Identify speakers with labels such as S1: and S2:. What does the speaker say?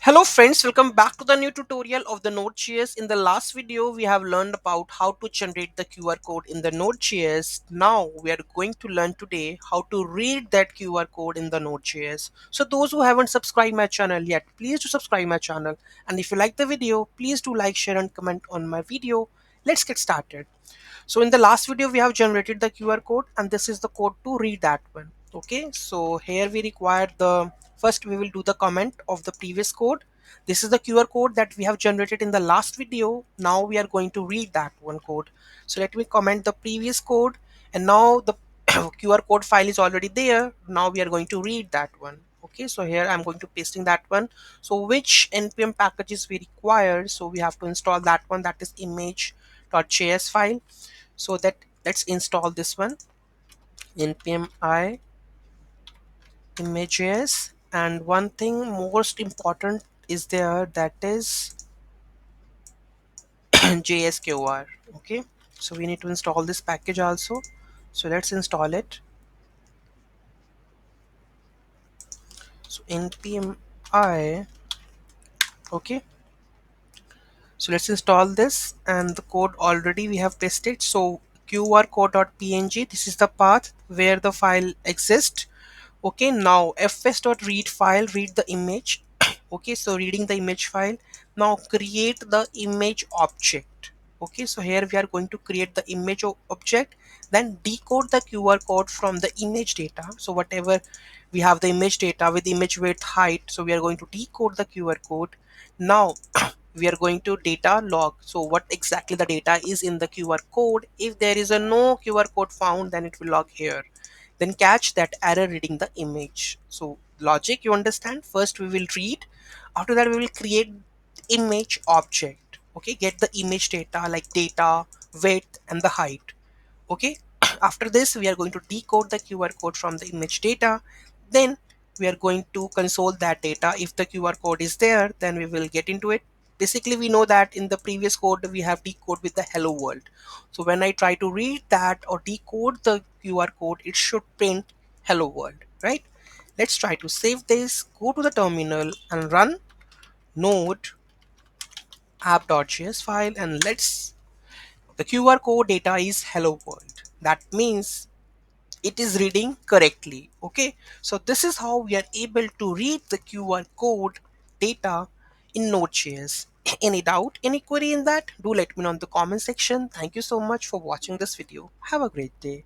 S1: Hello friends, welcome back to the new tutorial of the Node.js. In the last video, we have learned about how to generate the QR code in the Node.js. Now we are going to learn today how to read that QR code in the Node.js. So those who haven't subscribed my channel yet, please do subscribe my channel. And if you like the video, please do like, share and comment on my video. Let's get started. So in the last video, we have generated the QR code and this is the code to read that one. Okay, so here we require first we will do the comment of the previous code. This is the QR code that we have generated in the last video. Now we are going to read that one code. So let me comment the previous code, and now the QR code file is already there. Now we are going to read that one. Okay, so here I'm going to pasting that one. So which npm packages we require? So we have to install that one, that is image.js file. So that let's install this one, npm I images. And one thing most important is there, that is jsqr. Okay, so we need to install this package also. So let's install it. So npm I. Okay, so let's install this, and the code already we have pasted. So qrcode.png, this is the path where the file exists. Okay, now fs.read file, read the image. Okay, so reading the image file. Now create the image object. Okay, so here we are going to create the image object, then decode the QR code from the image data. So whatever we have the image data with image width, height, so we are going to decode the QR code. Now we are going to data log. So what exactly the data is in the QR code. If there is a no QR code found, then it will log here. Then catch that error reading the image. So logic, you understand? First we will read, after that we will create image object. Okay, get the image data like data, width and the height. Okay, after this we are going to decode the QR code from the image data. Then we are going to console that data. If the QR code is there, then we will get into it. Basically we know that in the previous code we have decode with the hello world. So when I try to read that or decode the QR code, it should print hello world, right? Let's try to save this, go to the terminal and run node app.js file, and let's, the QR code data is hello world. That means it is reading correctly. Okay, so this is how we are able to read the QR code data in Node.js. Any doubt, any query in that, do let me know in the comment section. Thank you so much for watching this video. Have a great day.